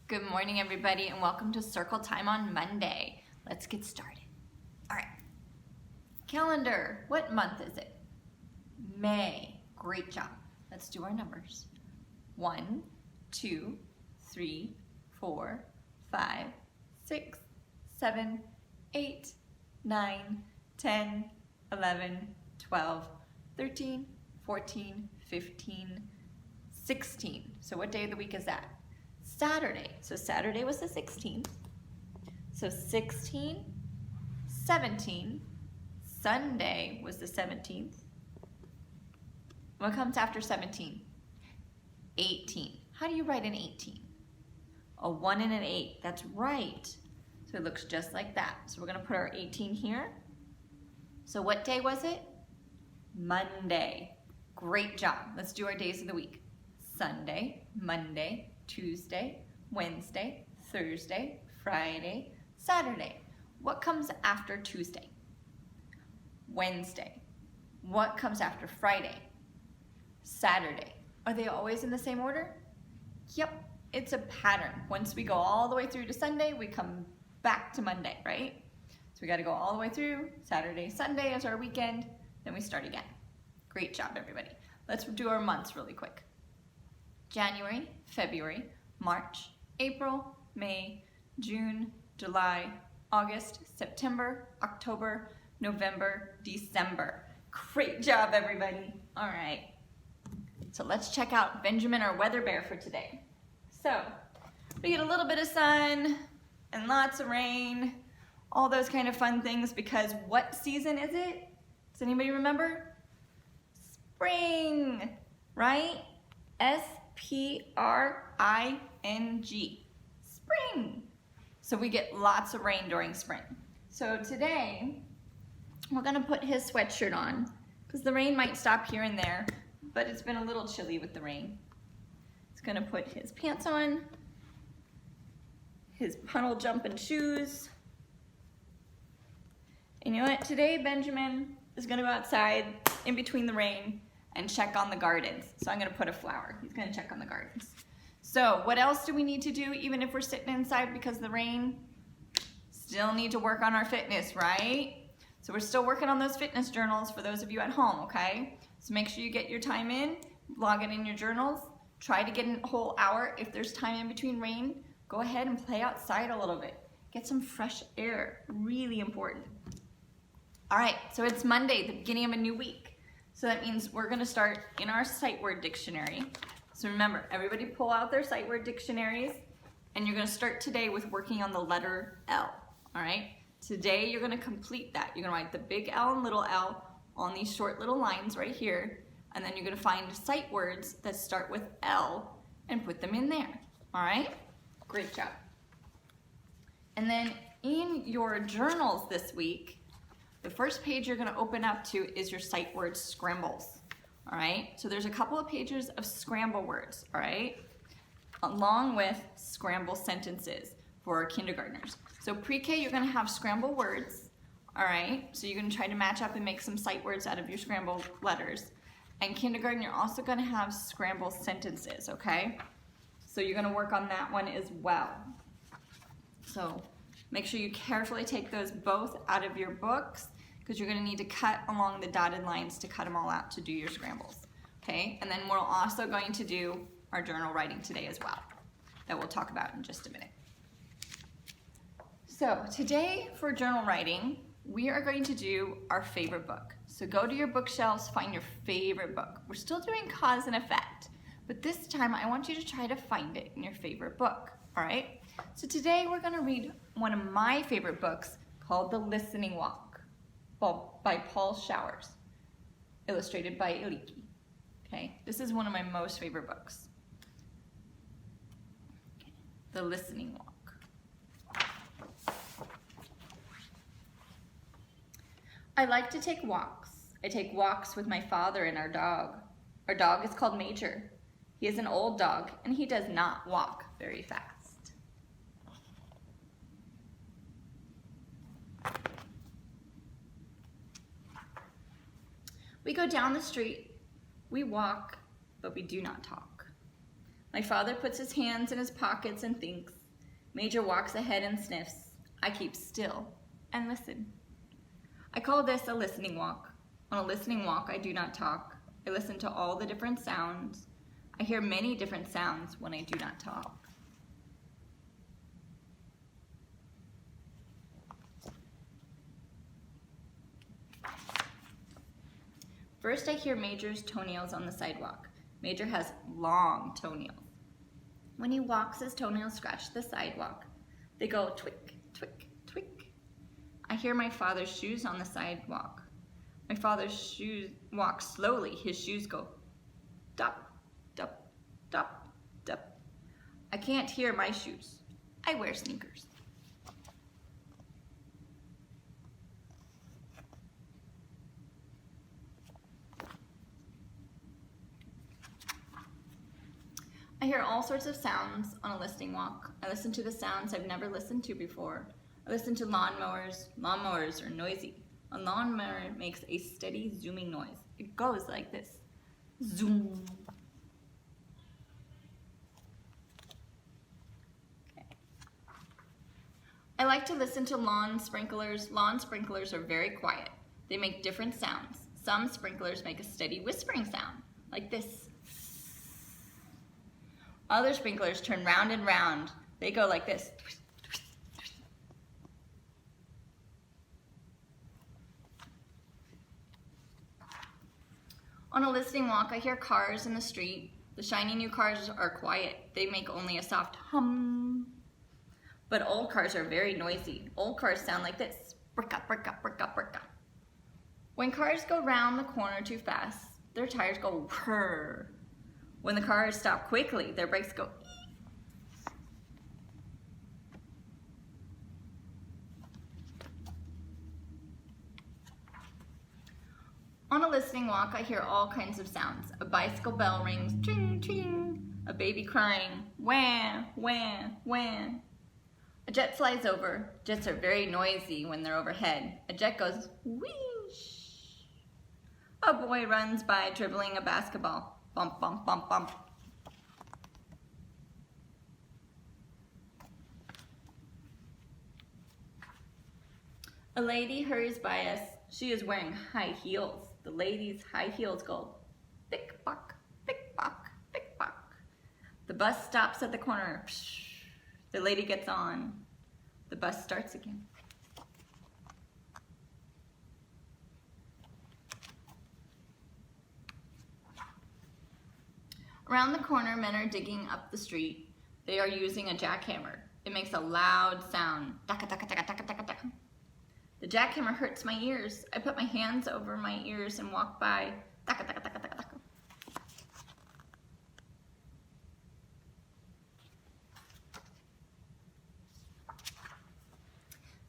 Good morning, everybody, and welcome to Circle Time on Monday. Let's get started. All right. Calendar, what month is it? May. Great job. Let's do our numbers. 1, 2, 3, 4, 5, 6, 7, 8, 9, 10, 11, 12, 13, 14, 15, 16. So what day of the week is that? Saturday. So Saturday was the 16th. So 16, 17, Sunday was the 17th. What comes after 17? 18. How do you write an 18? A 1 and an 8. That's right. So it looks just like that. So we're going to put our 18 here. So what day was it? Monday. Great job. Let's do our days of the week. Sunday, Monday, Tuesday, Wednesday, Thursday, Friday, Saturday. What comes after Tuesday? Wednesday. What comes after Friday? Saturday. Are they always in the same order? Yep, it's a pattern. Once we go all the way through to Sunday, we come back to Monday, right? So we got to go all the way through. Saturday, Sunday is our weekend, then we start again. Great job, everybody. Let's do our months really quick. January, February, March, April, May, June, July, August, September, October, November, December. Great job, everybody. All right. So let's check out Benjamin, our weather bear, for today. So we get a little bit of sun and lots of rain, all those kind of fun things, because what season is it? Does anybody remember? Spring, right? S-P-R-I-N-G, spring. So we get lots of rain during spring. So today, we're gonna put his sweatshirt on because the rain might stop here and there, but it's been a little chilly with the rain. He's gonna put his pants on, his puddle jumping shoes. And you know what? Today, Benjamin is gonna go outside in between the rain and check on the gardens. So I'm gonna put a flower. He's gonna check on the gardens. So what else do we need to do even if we're sitting inside because of the rain? Still need to work on our fitness, right? So we're still working on those fitness journals for those of you at home, okay? So make sure you get your time in, log it in your journals, try to get a whole hour. If there's time in between rain, go ahead and play outside a little bit. Get some fresh air, really important. All right, so it's Monday, the beginning of a new week. So that means we're gonna start in our sight word dictionary. So remember, everybody pull out their sight word dictionaries, and you're gonna start today with working on the letter L, all right? Today you're gonna complete that. You're gonna write the big L and little L on these short little lines right here, and then you're gonna find sight words that start with L and put them in there, all right? Great job. And then in your journals this week, the first page you're gonna open up to is your sight word scrambles, all right? So there's a couple of pages of scramble words, all right? Along with scramble sentences for our kindergartners. So pre-K, you're gonna have scramble words, all right? So you're gonna try to match up and make some sight words out of your scramble letters. And kindergarten, you're also gonna have scramble sentences, okay? So you're gonna work on that one as well. So make sure you carefully take those both out of your books because you're gonna need to cut along the dotted lines to cut them all out to do your scrambles, okay? And then we're also going to do our journal writing today as well that we'll talk about in just a minute. So today for journal writing, we are going to do our favorite book. So go to your bookshelves, find your favorite book. We're still doing cause and effect, but this time I want you to try to find it in your favorite book, all right? So today we're gonna read one of my favorite books called The Listening Walk by Paul Showers, illustrated by Iliki, okay? This is one of my most favorite books. Okay. The Listening Walk. I like to take walks. I take walks with my father and our dog. Our dog is called Major. He is an old dog and he does not walk very fast. We go down the street, we walk, but we do not talk. My father puts his hands in his pockets and thinks, Major walks ahead and sniffs. I keep still and listen. I call this a listening walk. On a listening walk, I do not talk. I listen to all the different sounds. I hear many different sounds when I do not talk. First, I hear Major's toenails on the sidewalk. Major has long toenails. When he walks, his toenails scratch the sidewalk. They go twick, twick, twick. I hear my father's shoes on the sidewalk. My father's shoes walk slowly. His shoes go dop, dop, dop, dop. I can't hear my shoes. I wear sneakers. I hear all sorts of sounds on a listening walk. I listen to the sounds I've never listened to before. I listen to lawnmowers. Lawnmowers are noisy. A lawnmower makes a steady zooming noise. It goes like this. Zoom. Okay. I like to listen to lawn sprinklers. Lawn sprinklers are very quiet. They make different sounds. Some sprinklers make a steady whispering sound, like this. Other sprinklers turn round and round. They go like this. On a listening walk, I hear cars in the street. The shiny new cars are quiet. They make only a soft hum. But old cars are very noisy. Old cars sound like this. Bricka, bricka, bricka, bricka. When cars go round the corner too fast, their tires go whirr. When the cars stop quickly, their brakes go eek. On a listening walk, I hear all kinds of sounds. A bicycle bell rings, ting, ting. A baby crying, wah, wah, wah. A jet flies over. Jets are very noisy when they're overhead. A jet goes whoosh. A boy runs by dribbling a basketball. Bump, bump, bump, bump. A lady hurries by us. She is wearing high heels. The lady's high heels go pick, pock, pick, pock, pick, pock. The bus stops at the corner. The lady gets on. The bus starts again. Around the corner, men are digging up the street. They are using a jackhammer. It makes a loud sound. Taka, taka, taka, taka, taka, taka. The jackhammer hurts my ears. I put my hands over my ears and walk by. Taka, taka, taka, taka, taka.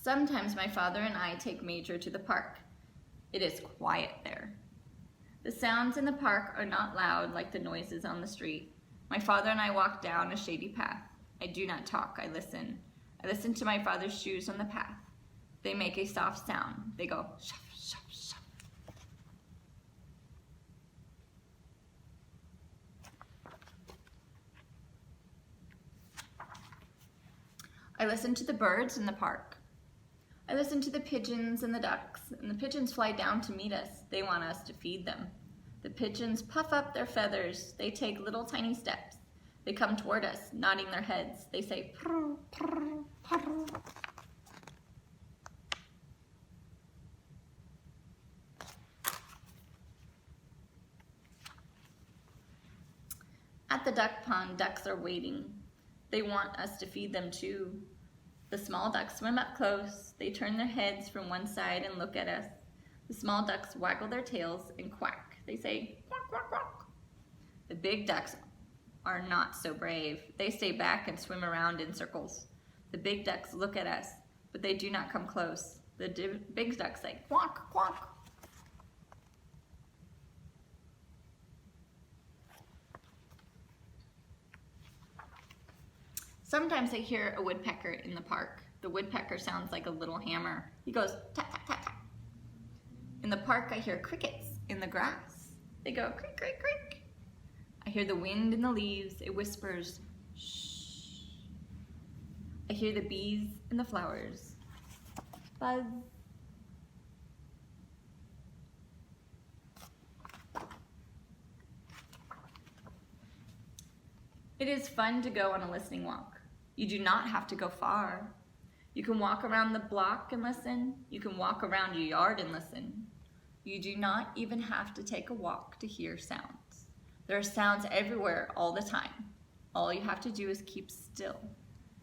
Sometimes my father and I take Major to the park. It is quiet there. The sounds in the park are not loud like the noises on the street. My father and I walk down a shady path. I do not talk, I listen. I listen to my father's shoes on the path. They make a soft sound. They go shuff, shuff, shuff. I listen to the birds in the park. I listen to the pigeons and the ducks, and the pigeons fly down to meet us. They want us to feed them. The pigeons puff up their feathers. They take little tiny steps. They come toward us, nodding their heads. They say, purr, purr, purr. At the duck pond, ducks are waiting. They want us to feed them too. The small ducks swim up close. They turn their heads from one side and look at us. The small ducks waggle their tails and quack. They say, quack, quack, quack. The big ducks are not so brave. They stay back and swim around in circles. The big ducks look at us, but they do not come close. The big ducks say, quack, quack. Sometimes I hear a woodpecker in the park. The woodpecker sounds like a little hammer. He goes tap, tap, tap, tap. In the park, I hear crickets in the grass. They go creak, creak, creak. I hear the wind in the leaves. It whispers, shh. I hear the bees and the flowers. Buzz. It is fun to go on a listening walk. You do not have to go far. You can walk around the block and listen. You can walk around your yard and listen. You do not even have to take a walk to hear sounds. There are sounds everywhere all the time. All you have to do is keep still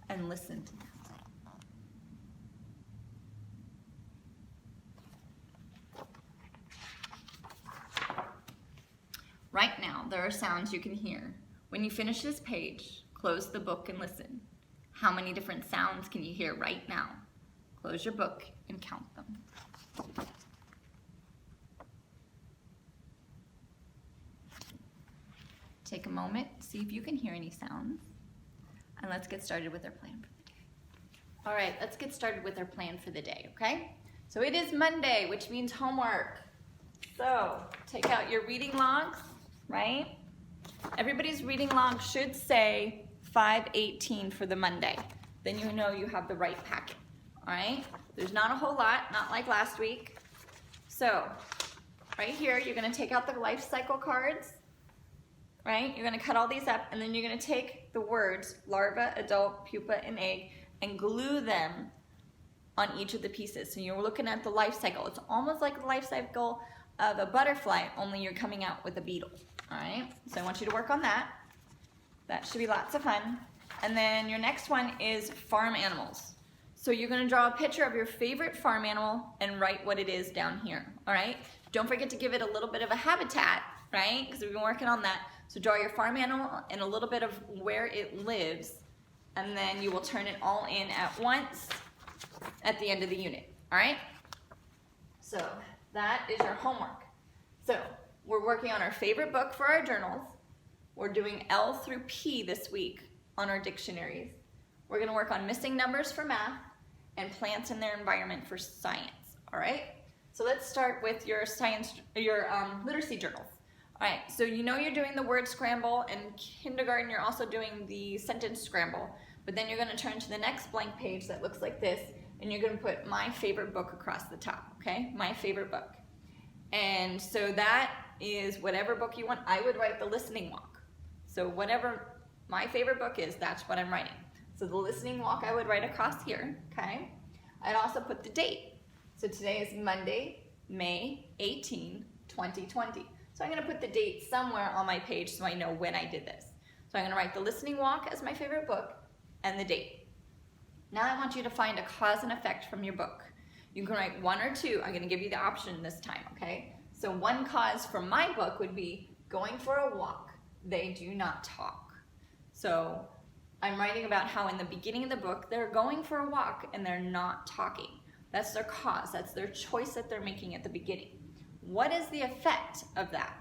and listen to them. Right now, there are sounds you can hear. When you finish this page, close the book and listen. How many different sounds can you hear right now? Close your book and count them. Take a moment, see if you can hear any sounds, and let's get started with our plan for the day. All right, let's get started with our plan for the day, okay? So it is Monday, which means homework. So take out your reading logs, right? Everybody's reading log should say 518 for the Monday. Then you know you have the right packet, all right? There's not a whole lot, not like last week. So right here, you're gonna take out the life cycle cards, right? You're gonna cut all these up, and then you're gonna take the words larva, adult, pupa, and egg and glue them on each of the pieces. So you're looking at the life cycle. It's almost like the life cycle of a butterfly, only you're coming out with a beetle, all right? So I want you to work on that. That should be lots of fun. And then your next one is farm animals. So you're gonna draw a picture of your favorite farm animal and write what it is down here, all right? Don't forget to give it a little bit of a habitat, right? Because we've been working on that. So draw your farm animal and a little bit of where it lives, and then you will turn it all in at once at the end of the unit, all right? So that is your homework. So we're working on our favorite book for our journals. We're doing L through P this week on our dictionaries. We're gonna work on missing numbers for math and plants and their environment for science, all right? So let's start with your literacy journals. All right, so you know you're doing the word scramble. In kindergarten, you're also doing the sentence scramble, but then you're gonna turn to the next blank page that looks like this, and you're gonna put my favorite book across the top, okay? My favorite book. And so that is whatever book you want. I would write the listening walk. So whatever my favorite book is, that's what I'm writing. So the listening walk I would write across here, okay? I'd also put the date. So today is Monday, May 18, 2020. So I'm gonna put the date somewhere on my page so I know when I did this. So I'm gonna write the listening walk as my favorite book and the date. Now I want you to find a cause and effect from your book. You can write one or two. I'm gonna give you the option this time, okay? So one cause from my book would be going for a walk. They do not talk. So I'm writing about how in the beginning of the book, they're going for a walk and they're not talking. That's their cause, that's their choice that they're making at the beginning. What is the effect of that?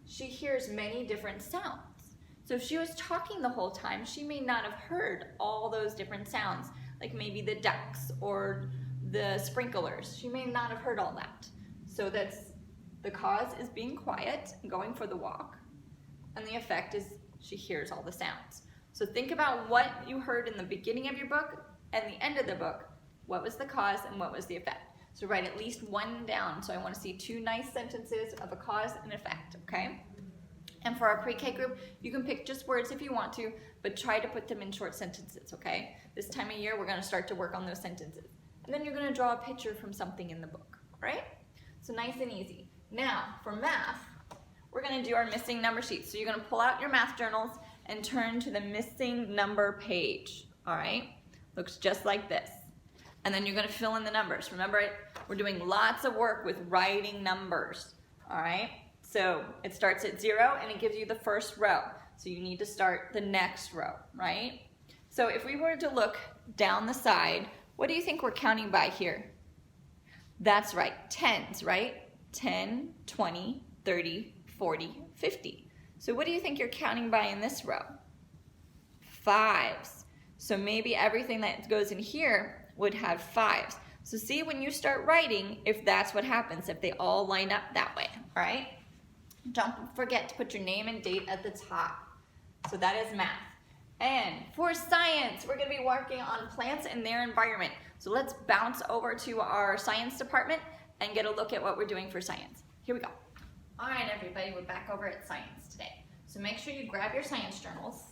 She hears many different sounds. So if she was talking the whole time, she may not have heard all those different sounds, like maybe the ducks or the sprinklers. She may not have heard all that. So that's the cause is being quiet and going for the walk, and the effect is she hears all the sounds. So think about what you heard in the beginning of your book and the end of the book. What was the cause and what was the effect? So write at least one down. So I want to see two nice sentences of a cause and effect, okay? And for our pre-K group, you can pick just words if you want to, but try to put them in short sentences, okay? This time of year, we're going to start to work on those sentences. And then you're going to draw a picture from something in the book, all right? So nice and easy. Now, for math, we're going to do our missing number sheets. So you're going to pull out your math journals and turn to the missing number page, all right? Looks just like this. And then you're going to fill in the numbers. Remember, we're doing lots of work with writing numbers, all right? So it starts at 0 and it gives you the first row. So you need to start the next row, right? So if we were to look down the side, what do you think we're counting by here? That's right, tens, right? 10, 20, 30, 40, 50. So what do you think you're counting by in this row? Fives. So maybe everything that goes in here would have fives. So see when you start writing if that's what happens, if they all line up that way, all right? Don't forget to put your name and date at the top. So that is math. And for science, we're going to be working on plants and their environment. So let's bounce over to our science department and get a look at what we're doing for science. Here we go. All right, everybody, we're back over at science today. So make sure you grab your science journals,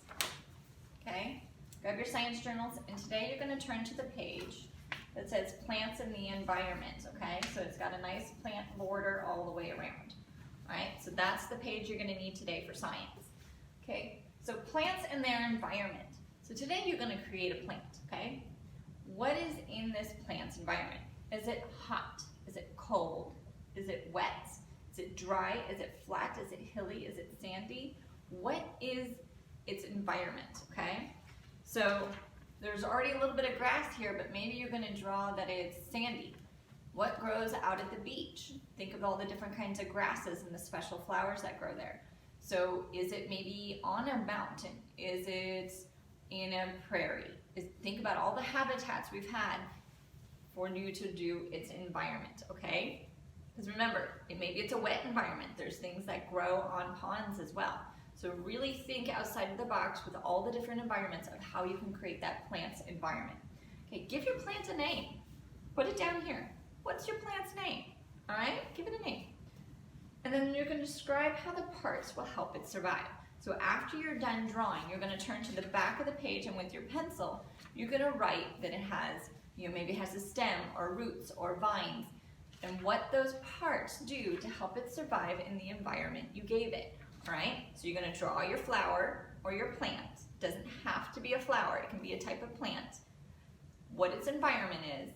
okay? Grab your science journals, and today you're going to turn to the page that says plants and the environment, okay? So it's got a nice plant border all the way around. All right, so that's the page you're going to need today for science, okay? So plants and their environment. So today you're going to create a plant, okay? What is in this plant's environment? Is it hot? Is it cold? Is it wet? Is it dry? Is it flat? Is it hilly? Is it sandy? What is its environment, okay? So there's already a little bit of grass here, but maybe you're going to draw that it's sandy. What grows out at the beach? Think of all the different kinds of grasses and the special flowers that grow there. So is it maybe on a mountain? Is it in a prairie? Think about all the habitats we've had for you to do its environment, okay? Because remember, maybe it's a wet environment. There's things that grow on ponds as well. So really think outside of the box with all the different environments of how you can create that plant's environment. Okay, give your plant a name. Put it down here. What's your plant's name? All right, give it a name. And then you're going to describe how the parts will help it survive. So after you're done drawing, you're going to turn to the back of the page, and with your pencil, you're going to write that it has, maybe it has a stem or roots or vines, and what those parts do to help it survive in the environment you gave it. All right? So you're going to draw your flower or your plant. It doesn't have to be a flower. It can be a type of plant. What its environment is,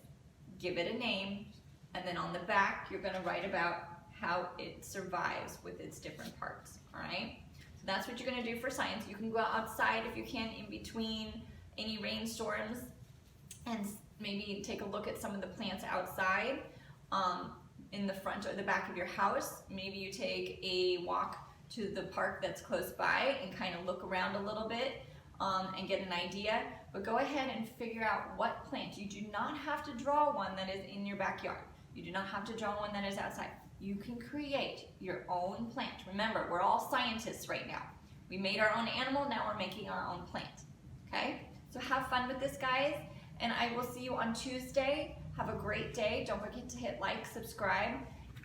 give it a name, and then on the back, you're going to write about how it survives with its different parts. All right? So that's what you're going to do for science. You can go outside if you can in between any rainstorms and maybe take a look at some of the plants outside in the front or the back of your house. Maybe you take a walk to the park that's close by and kind of look around a little bit and get an idea. But go ahead and figure out what plant. You do not have to draw one that is in your backyard. You do not have to draw one that is outside. You can create your own plant. Remember, we're all scientists right now. We made our own animal, now we're making our own plant. Okay? So have fun with this, guys, and I will see you on Tuesday. Have a great day. Don't forget to hit like, subscribe,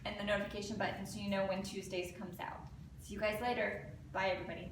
and the notification button so you know when Tuesdays comes out. See you guys later. Bye, everybody.